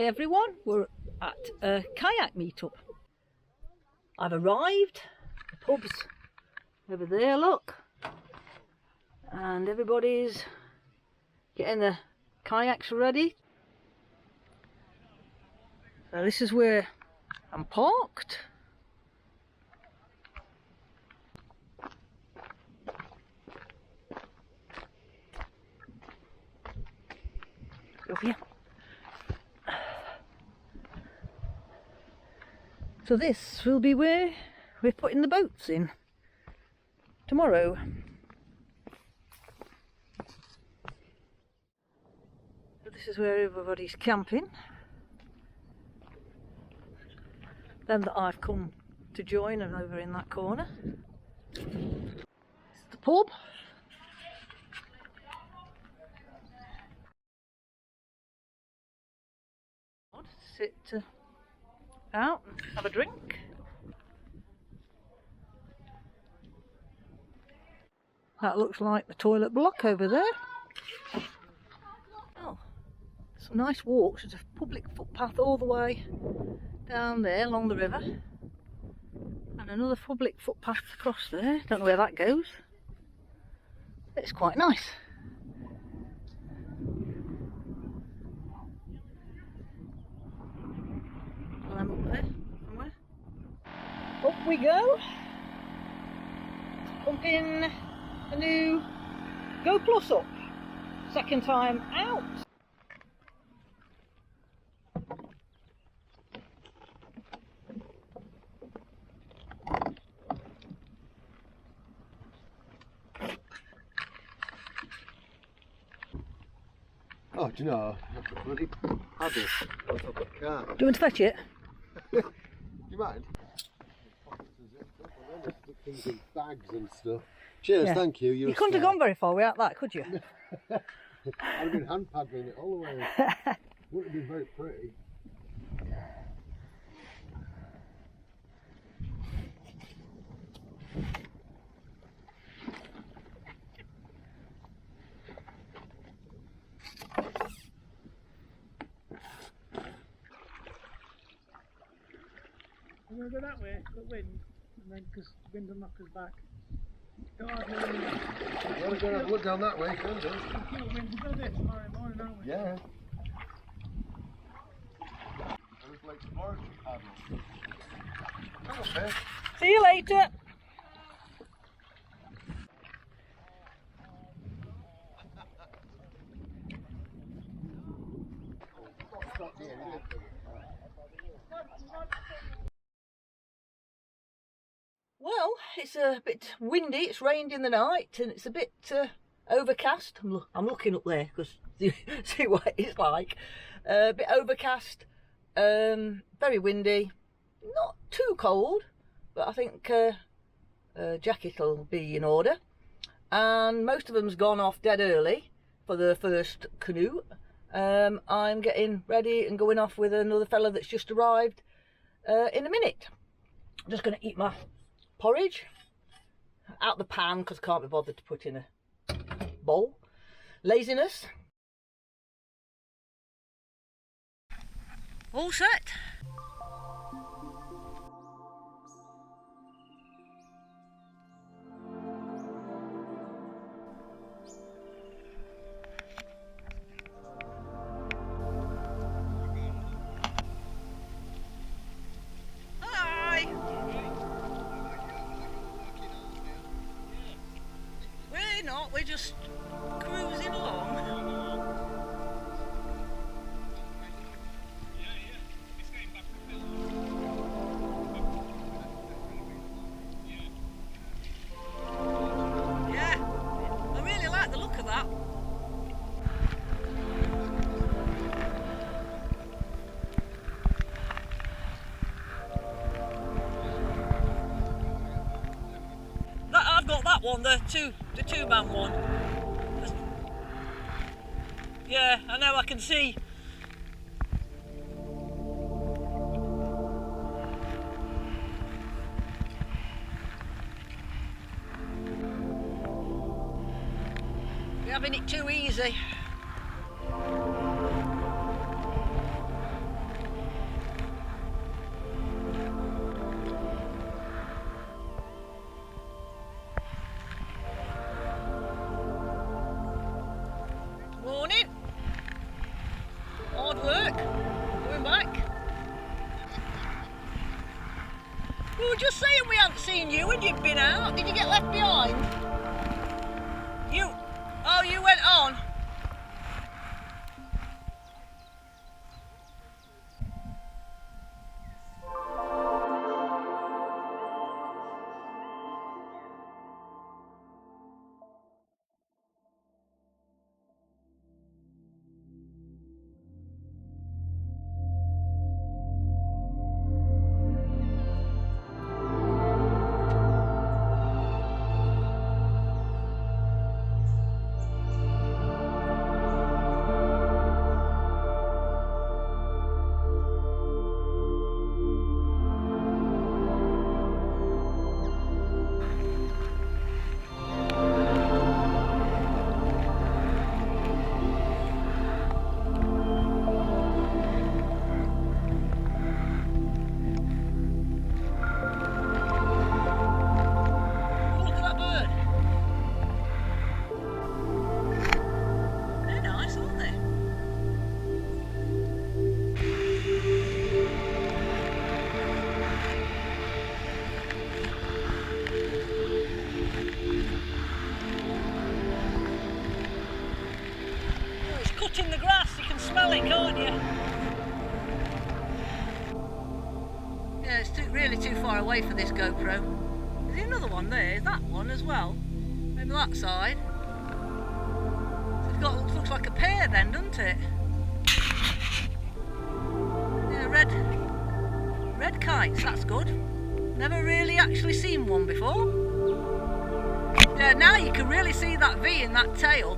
Hi everyone, we're at a kayak meetup. I've arrived, the pub's over there, look, and everybody's getting the kayaks ready. So this is where I'm parked. Go here. So this will be where we're putting the boats in tomorrow. So this is where everybody's camping. Them that I've come to join are over in that corner. This is the pub. Sit out and have a drink. That looks like the toilet block over there. Oh, some nice walks. There's a public footpath all the way down there along the river, and another public footpath across there. Don't know where that goes. It's quite nice. I'm up there somewhere. Up we go. Pumping a new Go Plus up. Second time out. Oh, do you know, I've got bloody paddle. I've got a car. Do you want to fetch it? Do you mind? Things in bags and stuff. Cheers, yeah. Thank you. You couldn't have gone very far without that, could you? I'd have been hand paddling it all the way. Wouldn't have been very pretty. I'm going to go that way, got wind, and then because wind will knock us back. You want to go and have a look down that way, can you? We'll go there tomorrow morning, aren't we? Yeah. It was like exploratory paddle. Come on, man. See you later. Well, it's a bit windy, it's rained in the night, and it's a bit overcast. I'm looking up there because see what it's like. A bit overcast, very windy, not too cold, but I think jacket will be in order. And most of them's gone off dead early for the first canoe. I'm getting ready and going off with another fella that's just arrived in a minute. I'm just going to eat my porridge out the pan because I can't be bothered to put in a bowl. Laziness. All set. We're just cruising along. Yeah, I really like the look of that. I've got that one, the two-man one. Yeah, I know, I can see. You're having it too easy. just saying we hadn't seen you when you'd been out. Did you get left behind? Oh, you went on? In the grass, you can smell it, can't you? Yeah, it's really too far away for this GoPro. Is there another one there? Is that one as well? Maybe that side. So it's got, looks like a pair then, doesn't it? Yeah, red kites, that's good. Never really actually seen one before. Yeah, now you can really see that V in that tail.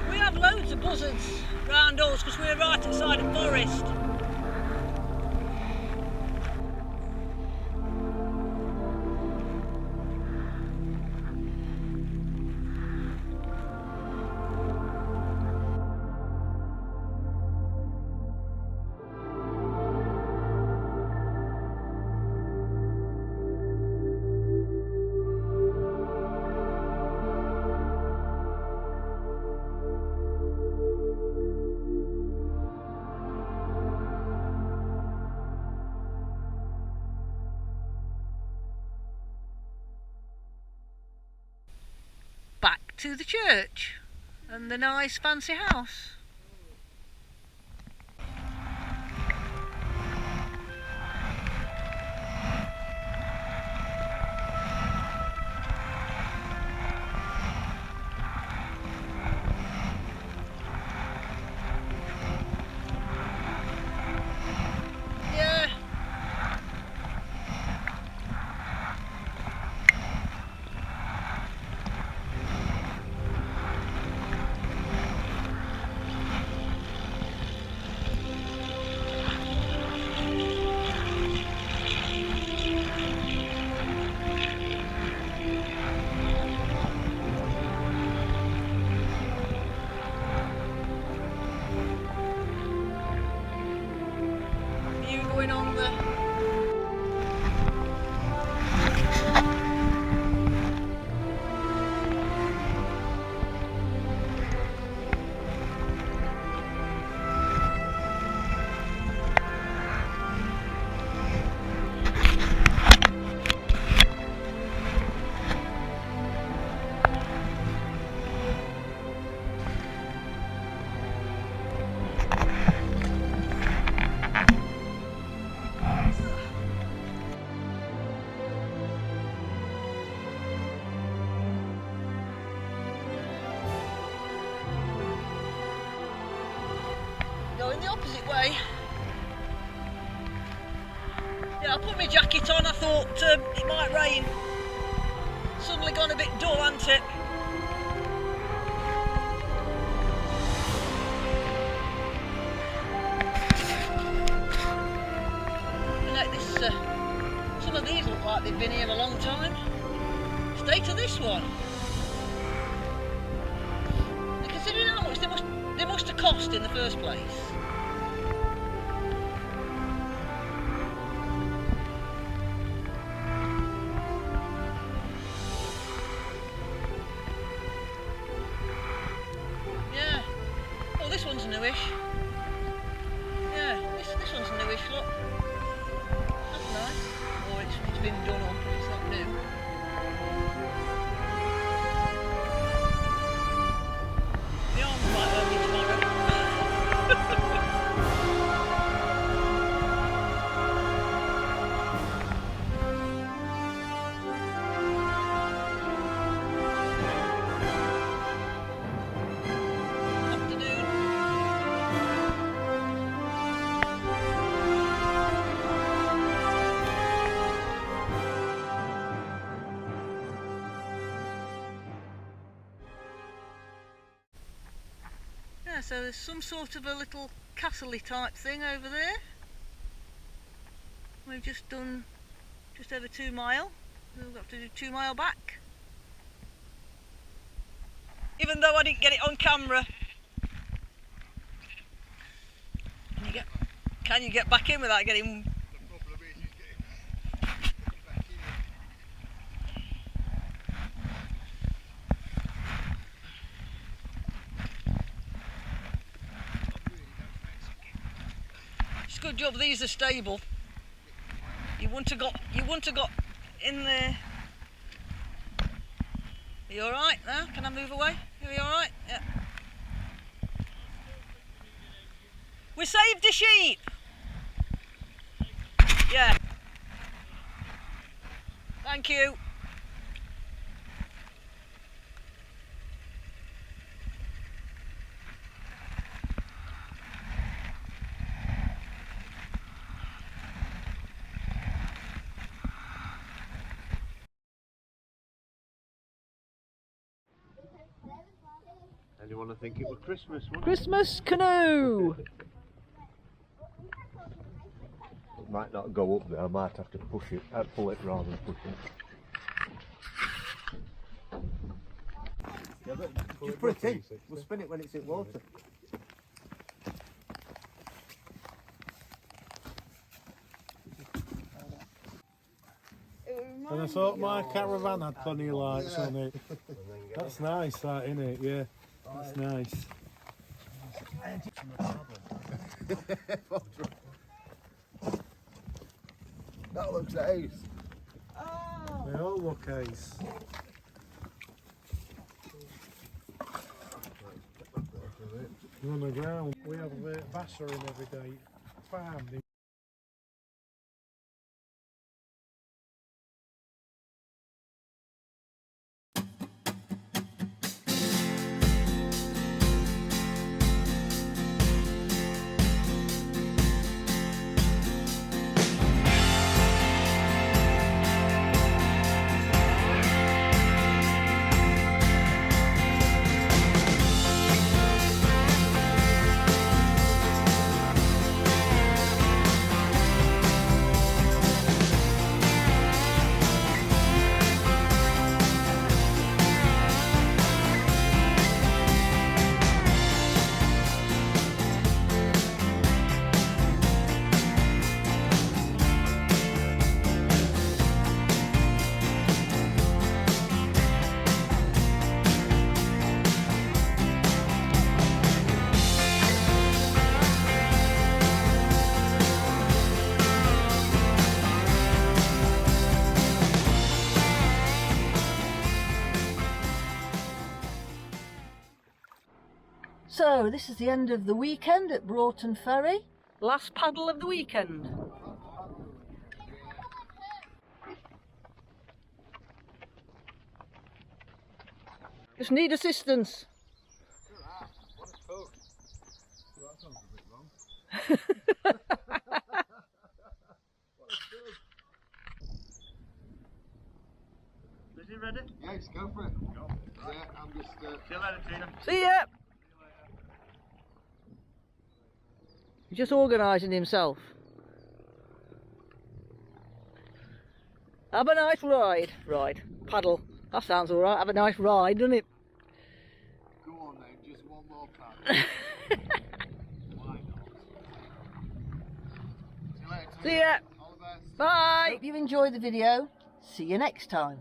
We have loads of buzzards round us because we're right outside a forest. Back to the church and the nice fancy house. Going on the going the opposite way. Yeah, I put my jacket on, I thought it might rain. Suddenly gone a bit dull, hasn't it? Like this, some of these look like they've been here a long time. Stay to this one. And considering how much they must have cost in the first place. Yeah. Oh, this one's newish. fish, look. That's nice. Or it's been done up, it's not new. The arms might hurt me tomorrow. Yeah, so there's some sort of a little castle-y type thing over there. We've just done just over 2 mile. We've got to do 2 mile back. Even though I didn't get it on camera. Can you get back in without getting... It's a good job these are stable. You wouldn't have got in there. Are you alright now? Can I move away? Are you alright? Yeah. We saved the sheep! Yeah. Thank you. And you want to think it was Christmas, wouldn't Christmas canoe! it? Might not go up there, I might have to push it, pull it rather than push it. Yeah, but just put it in, we'll spin it when it's in water. And I thought my caravan had funny lights on it. That's nice, that, isn't it? Yeah, that's nice. That looks ace. They all look ace. We're on the ground. We have a Vassar in every day. Farmed in. So this is the end of the weekend at Breighton Ferry. Last paddle of the weekend. Just need assistance. Is he ready? Yes, go for it. Go. Yeah, I'm just... See you later, Tina. See ya! He's just organising himself. Have a nice ride. Paddle. That sounds alright. Have a nice ride, doesn't it? Go on then, just one more paddle. Why not? See you later. See ya! All the best. Bye! If you've enjoyed the video, see you next time.